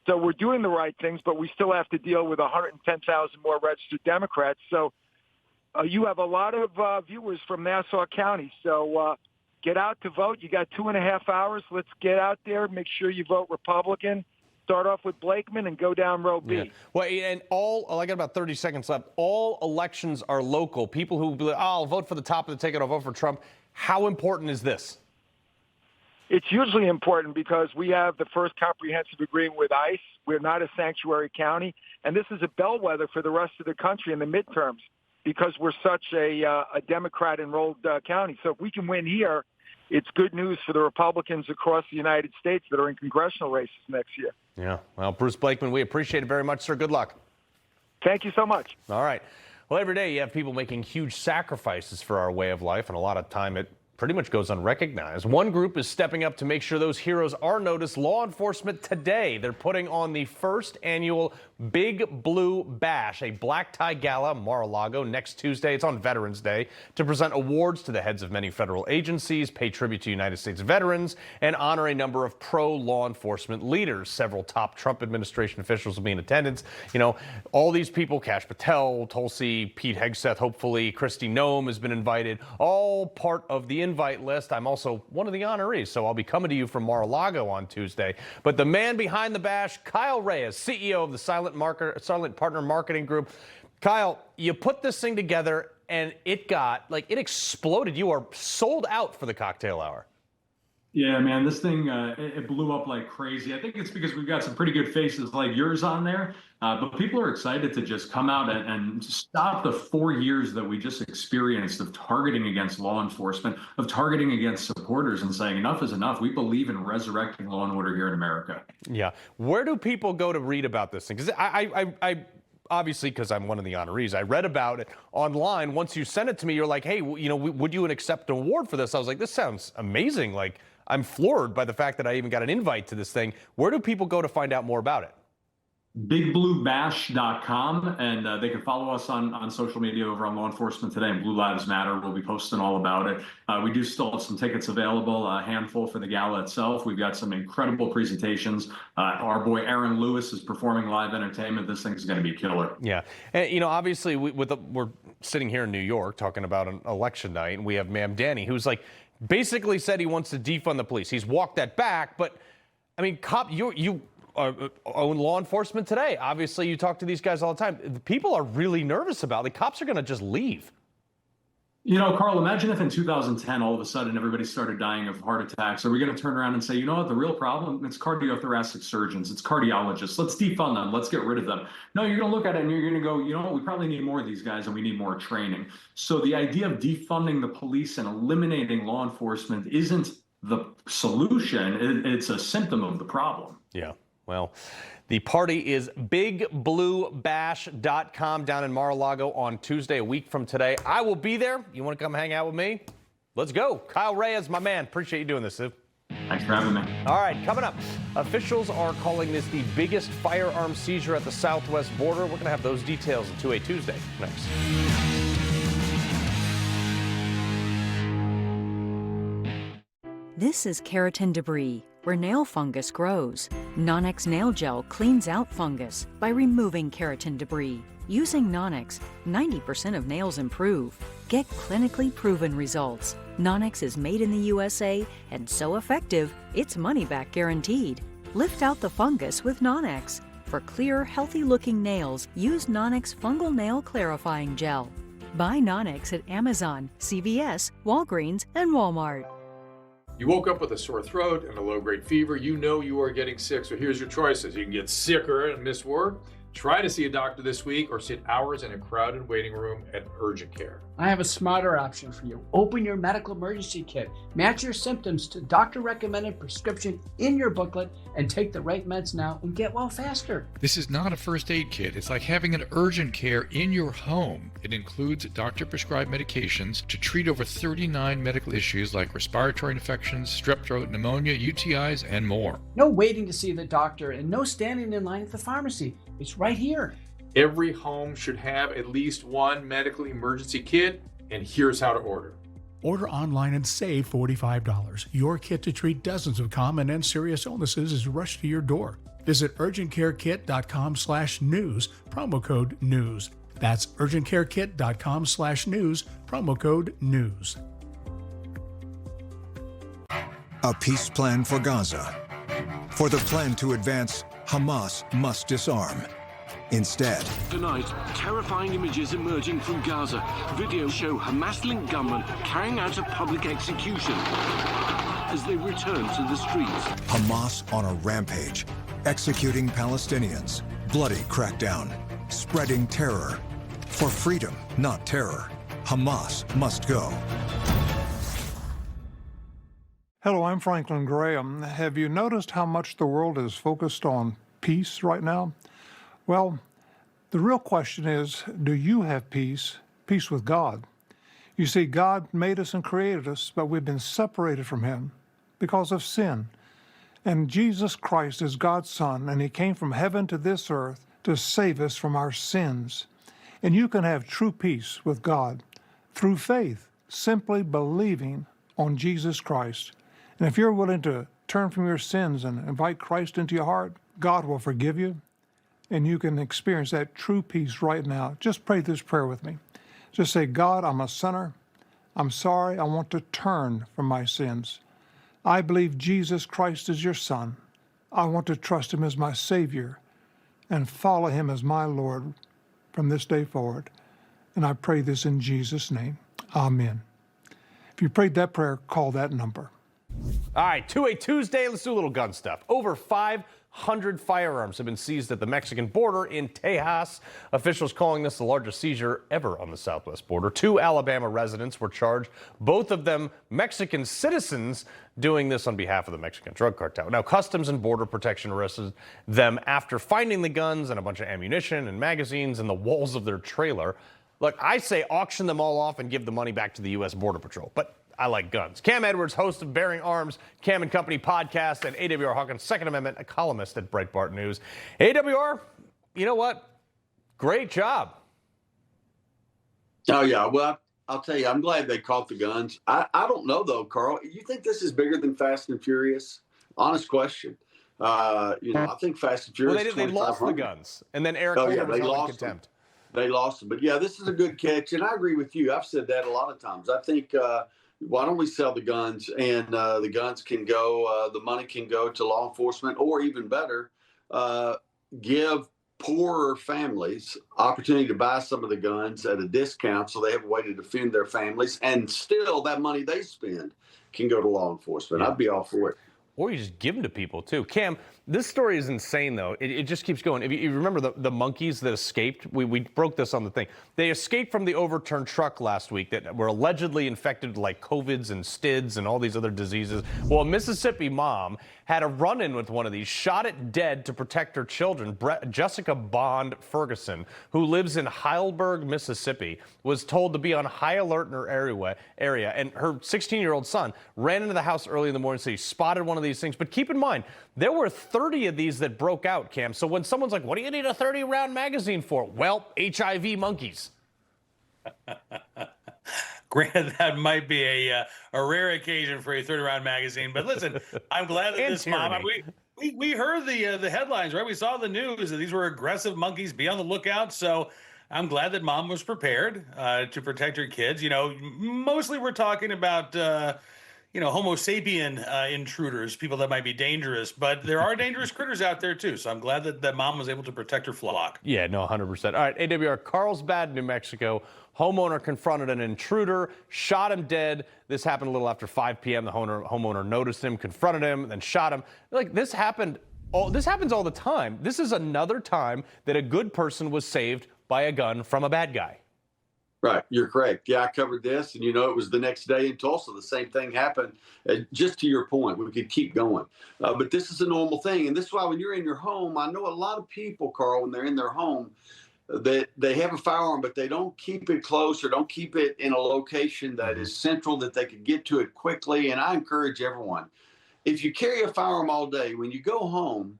So we're doing the right things, but we still have to deal with 110,000 more registered Democrats. So you have a lot of viewers from Nassau County. So get out to vote. You got 2.5 hours. Let's get out there. Make sure you vote Republican. Start off with Blakeman and go down row B. Yeah. Well, and I got about 30 seconds left. All elections are local. People who, I'll vote for the top of the ticket, I'll vote for Trump. How important is this? It's hugely important because we have the first comprehensive agreement with ICE. We're not a sanctuary county. And this is a bellwether for the rest of the country in the midterms because we're such a Democrat-enrolled county. So if we can win here, it's good news for the Republicans across the United States that are in congressional races next year. Yeah. Well, Bruce Blakeman, we appreciate it very much, sir. Good luck. Thank you so much. All right. Well, every day you have people making huge sacrifices for our way of life, and a lot of time it pretty much goes unrecognized. One group is stepping up to make sure those heroes are noticed. Law enforcement today, they're putting on the first annual Big Blue Bash, a black tie gala, Mar-a-Lago, next Tuesday. It's on Veterans Day, to present awards to the heads of many federal agencies, pay tribute to United States veterans, and honor a number of pro-law enforcement leaders. Several top Trump administration officials will be in attendance. You know, all these people, Kash Patel, Tulsi, Pete Hegseth, hopefully, Kristi Noem has been invited, all part of the invite list. I'm also one of the honorees, so I'll be coming to you from Mar-a-Lago on Tuesday. But the man behind the bash, Kyle Reyes, CEO of the Silent Partner Marketing Group. Kyle, you put this thing together and it exploded. You are sold out for the cocktail hour. Yeah, man, this thing, it blew up like crazy. I think it's because we've got some pretty good faces like yours on there, but people are excited to just come out and stop the 4 years that we just experienced of targeting against law enforcement, of targeting against supporters, and saying enough is enough. We believe in resurrecting law and order here in America. Yeah. Where do people go to read about this thing? Because I obviously, because I'm one of the honorees, I read about it online. Once you sent it to me, you're like, hey, you know, would you accept an award for this? I was like, this sounds amazing. Like, I'm floored by the fact that I even got an invite to this thing. Where do people go to find out more about it? BigBlueBash.com, and they can follow us on social media over on Law Enforcement Today and Blue Lives Matter. We'll be posting all about it. We do still have some tickets available, a handful for the gala itself. We've got some incredible presentations. Our boy Aaron Lewis is performing live entertainment. This thing's going to be killer. Yeah, and you know, obviously we're sitting here in New York talking about an election night, and we have Mamdani, who's like basically said he wants to defund the police. He's walked that back, but I mean, you own law enforcement today. Obviously, you talk to these guys all the time. The people are really nervous about it. The cops are going to just leave. You know, Carl, imagine if in 2010, all of a sudden, everybody started dying of heart attacks. Are we going to turn around and say, you know what, the real problem, it's cardiothoracic surgeons, it's cardiologists. Let's defund them. Let's get rid of them. No, you're going to look at it and you're going to go, you know what, we probably need more of these guys and we need more training. So the idea of defunding the police and eliminating law enforcement isn't the solution. It's a symptom of the problem. Yeah. Well, the party is BigBlueBash.com down in Mar-a-Lago on Tuesday, a week from today. I will be there. You want to come hang out with me? Let's go. Kyle Reyes, my man. Appreciate you doing this, Sue. Thanks for having me. All right, coming up, officials are calling this the biggest firearm seizure at the southwest border. We're going to have those details in 2A Tuesday next. This is keratin debris, where nail fungus grows. Nonex nail gel cleans out fungus by removing keratin debris. Using Nonex, 90% of nails improve. Get clinically proven results. Nonex is made in the USA and so effective, it's money-back guaranteed. Lift out the fungus with Nonex. For clear, healthy-looking nails, use Nonex Fungal Nail Clarifying Gel. Buy Nonex at Amazon, CVS, Walgreens, and Walmart. You woke up with a sore throat and a low-grade fever. You know you are getting sick, so here's your choices. You can get sicker and miss work. Try to see a doctor this week or sit hours in a crowded waiting room at urgent care. I have a smarter option for you. Open your medical emergency kit. Match your symptoms to doctor-recommended prescription in your booklet and take the right meds now and get well faster. This is not a first aid kit. It's like having an urgent care in your home. It includes doctor-prescribed medications to treat over 39 medical issues like respiratory infections, strep throat, pneumonia, UTIs, and more. No waiting to see the doctor and no standing in line at the pharmacy. It's right here. Every home should have at least one medical emergency kit, and here's how to order. Order online and save $45. Your kit to treat dozens of common and serious illnesses is rushed to your door. Visit urgentcarekit.com/news, promo code NEWS. That's urgentcarekit.com/news, promo code NEWS. A peace plan for Gaza. For the plan to advance, Hamas must disarm. Instead, tonight, terrifying images emerging from Gaza. Videos show Hamas-linked gunmen carrying out a public execution as they return to the streets. Hamas on a rampage, executing Palestinians, bloody crackdown, spreading terror. For freedom, not terror, Hamas must go. Hello, I'm Franklin Graham. Have you noticed how much the world is focused on peace right now? Well, The real question is, do you have peace with God? You see, God made us and created us, but we've been separated from him because of sin. And Jesus Christ is God's Son, and he came from heaven to this earth to save us from our sins. And you can have true peace with God through faith, simply believing on Jesus Christ. And if you're willing to turn from your sins and invite Christ into your heart, God will forgive you, and you can experience that true peace right now. Just pray this prayer with me. Just say, God, I'm a sinner. I'm sorry. I want to turn from my sins. I believe Jesus Christ is your Son. I want to trust him as my Savior and follow him as my Lord from this day forward. And I pray this in Jesus' name. Amen. If you prayed that prayer, call that number. All right, 2A Tuesday, let's do a little gun stuff. Over 500 firearms have been seized at the Mexican border in Tejas. Officials calling this the largest seizure ever on the southwest border. 2 Alabama residents were charged, both of them Mexican citizens, doing this on behalf of the Mexican drug cartel. Now, Customs and Border Protection arrested them after finding the guns and a bunch of ammunition and magazines in the walls of their trailer. Look, I say auction them all off and give the money back to the U.S. Border Patrol, but I like guns. Cam Edwards, host of Bearing Arms, Cam and Company podcast, and AWR Hawkins, Second Amendment, a columnist at Breitbart News. AWR, you know what? Great job. Oh, yeah. Well, I'll tell you, I'm glad they caught the guns. I don't know, though, Carl. You think this is bigger than Fast and Furious? Honest question. I think Fast and Furious. Well, they lost the guns, and then Eric Holder was held in contempt. They lost them. But, yeah, this is a good catch, and I agree with you. I've said that a lot of times. I think why don't we sell the guns, and the guns can go, the money can go to law enforcement, or even better, give poorer families opportunity to buy some of the guns at a discount so they have a way to defend their families, and still that money they spend can go to law enforcement. I'd be all for it. Or you just give them to people, too. Cam, this story is insane, though. It just keeps going. If you remember the monkeys that escaped, we broke this on the thing. They escaped from the overturned truck last week that were allegedly infected with, like, COVIDs and STIDs and all these other diseases. Well, a Mississippi mom had a run-in with one of these, shot it dead to protect her children. Jessica Bond Ferguson, who lives in Heidelberg, Mississippi, was told to be on high alert in her area, and her 16-year-old son ran into the house early in the morning, so he spotted one of these things. But keep in mind, there were 30 of these that broke out, Cam. So when someone's like, what do you need a 30-round magazine for? Well, HIV monkeys. Granted, that might be a rare occasion for a 30-round magazine. But listen, I'm glad that this mom, we heard the headlines, right? We saw the news that these were aggressive monkeys. Be on the lookout. So I'm glad that mom was prepared to protect her kids. You know, mostly we're talking about Homo sapien intruders, people that might be dangerous, but there are dangerous critters out there too. So I'm glad that mom was able to protect her flock. Yeah, no, 100%. All right, AWR, Carlsbad, New Mexico. Homeowner confronted an intruder, shot him dead. This happened a little after 5 p.m. The homeowner noticed him, confronted him, then shot him. Like, this happens all the time. This is another time that a good person was saved by a gun from a bad guy. Right. You're correct. Yeah, I covered this, and it was the next day in Tulsa. The same thing happened. Just to your point, we could keep going. But this is a normal thing. And this is why when you're in your home, I know a lot of people, Carl, when they're in their home, that they have a firearm, but they don't keep it close or don't keep it in a location that is central, that they could get to it quickly. And I encourage everyone, if you carry a firearm all day, when you go home,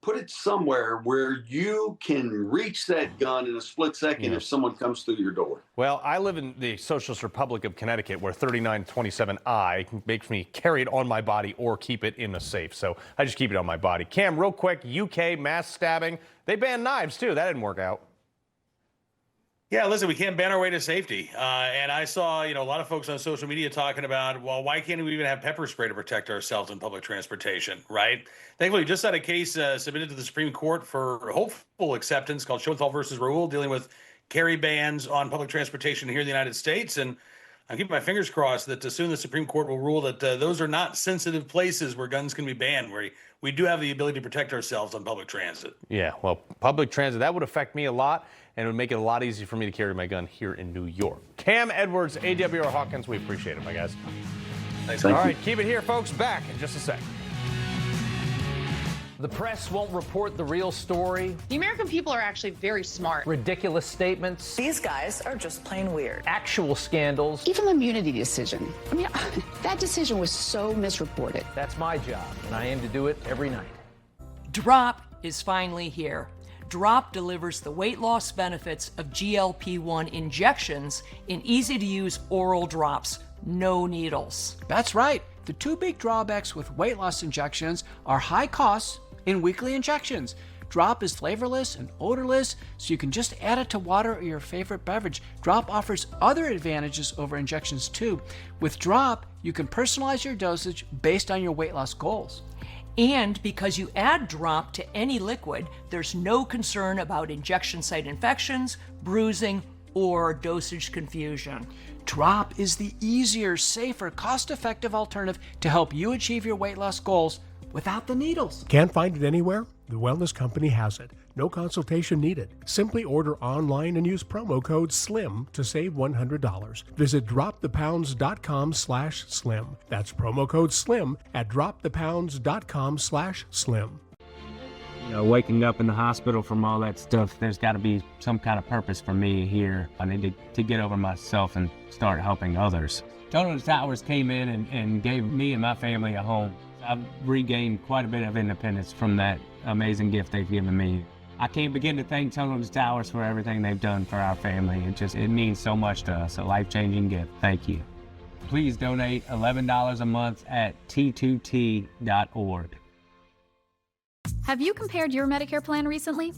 put it somewhere where you can reach that gun in a split second if someone comes through your door. Well, I live in the Socialist Republic of Connecticut, where 3927I makes me carry it on my body or keep it in a safe. So I just keep it on my body. Cam, real quick, UK mass stabbing. They banned knives, too. That didn't work out. Yeah, listen, we can't ban our way to safety. And I saw, a lot of folks on social media talking about, well, why can't we even have pepper spray to protect ourselves in public transportation, right? Thankfully, we just had a case submitted to the Supreme Court for hopeful acceptance called Schoenthal versus Rule, dealing with carry bans on public transportation here in the United States. And I'm keeping my fingers crossed that soon the Supreme Court will rule that those are not sensitive places where guns can be banned, where we do have the ability to protect ourselves on public transit. Yeah, well, public transit, that would affect me a lot, and it would make it a lot easier for me to carry my gun here in New York. Cam Edwards, AWR Hawkins, we appreciate it, my guys. Thanks. All right, keep it here, folks. Back in just a sec. The press won't report the real story. The American people are actually very smart. Ridiculous statements. These guys are just plain weird. Actual scandals. Even the immunity decision. I mean, that decision was so misreported. That's my job, and I aim to do it every night. Drop is finally here. Drop delivers the weight loss benefits of GLP-1 injections in easy-to-use oral drops, no needles. That's right. The two big drawbacks with weight loss injections are high costs and weekly injections. Drop is flavorless and odorless, so you can just add it to water or your favorite beverage. Drop offers other advantages over injections too. With Drop, you can personalize your dosage based on your weight loss goals. And because you add Drop to any liquid, there's no concern about injection site infections, bruising, or dosage confusion. Drop is the easier, safer, cost-effective alternative to help you achieve your weight loss goals without the needles. Can't find it anywhere? The Wellness Company has it. No consultation needed. Simply order online and use promo code SLIM to save $100. Visit dropthepounds.com/slim. That's promo code SLIM at dropthepounds.com/slim. You know, waking up in the hospital from all that stuff, there's got to be some kind of purpose for me here. I need to get over myself and start helping others. Total Towers came in and gave me and my family a home. I've regained quite a bit of independence from that amazing gift they've given me. I can't begin to thank Total Towers for everything they've done for our family. It means so much to us, a life-changing gift. Thank you. Please donate $11 a month at t2t.org. Have you compared your Medicare plan recently?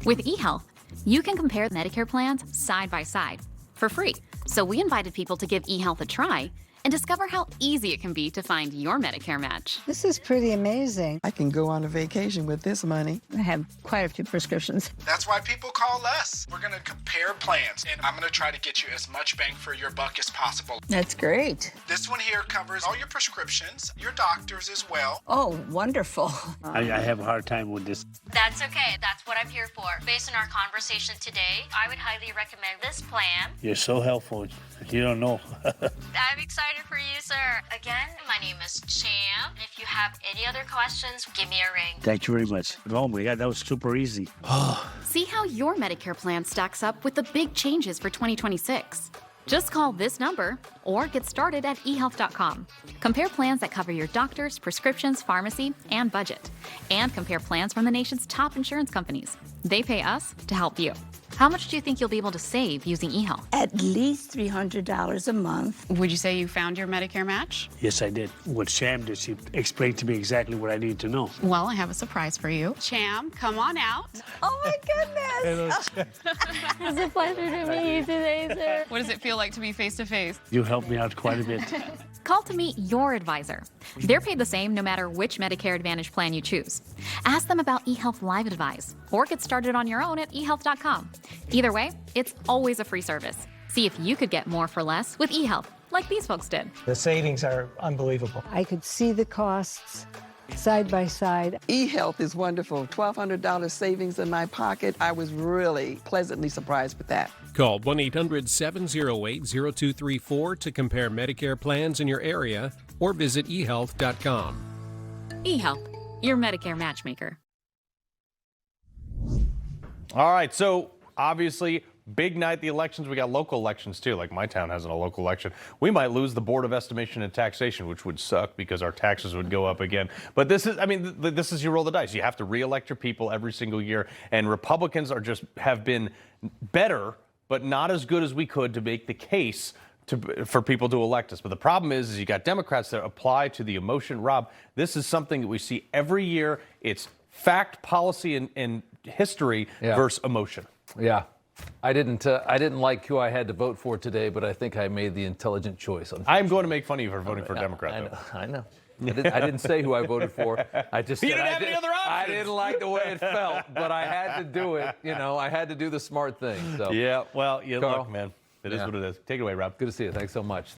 With eHealth, you can compare Medicare plans side by side for free. So we invited people to give eHealth a try and discover how easy it can be to find your Medicare match. This is pretty amazing. I can go on a vacation with this money. I have quite a few prescriptions. That's why people call us. We're going to compare plans, and I'm going to try to get you as much bang for your buck as possible. That's great. This one here covers all your prescriptions, your doctors as well. Oh, wonderful. I have a hard time with this. That's okay. That's what I'm here for. Based on our conversation today, I would highly recommend this plan. You're so helpful. You don't know. I'm excited for you, sir. Again, my name is Cham. If you have any other questions, give me a ring. Thank you very much. Oh my God, that was super easy. See how your Medicare plan stacks up with the big changes for 2026. Just call this number or get started at ehealth.com. Compare plans that cover your doctors, prescriptions, pharmacy, and budget. And compare plans from the nation's top insurance companies. They pay us to help you. How much do you think you'll be able to save using eHealth? At least $300 a month. Would you say you found your Medicare match? Yes, I did. What Cham did, she explained to me exactly what I needed to know. Well, I have a surprise for you. Cham, come on out. Oh my goodness. It's a pleasure to meet you today, sir. What does it feel like to be face to face? You helped me out quite a bit. Call to meet your advisor. They're paid the same no matter which Medicare Advantage plan you choose. Ask them about eHealth Live Advise or get started on your own at eHealth.com. Either way, it's always a free service. See if you could get more for less with eHealth, like these folks did. The savings are unbelievable. I could see the costs side by side. eHealth is wonderful. $1,200 savings in my pocket. I was really pleasantly surprised with that. Call 1-800-708-0234 to compare Medicare plans in your area or visit eHealth.com. eHealth, your Medicare matchmaker. All right, so obviously, big night, the elections. We got local elections, too, like my town has a local election. We might lose the Board of Estimation and Taxation, which would suck because our taxes would go up again. But this is, I mean, this is you roll the dice. You have to reelect your people every single year, and Republicans have been better, but not as good as we could to make the case for people to elect us. But the problem is you got Democrats that apply to the emotion. Rob, this is something that we see every year. It's fact, policy, and history versus emotion. Yeah. I didn't like who I had to vote for today, but I think I made the intelligent choice. I'm going to make fun of you for voting for a Democrat. I know. I didn't say who I voted for. I just said you didn't have any other options. I didn't like the way it felt, but I had to do it. You know, I had to do the smart thing. So yeah, well, Carl, look, man, it is what it is. Take it away, Rob. Good to see you. Thanks so much.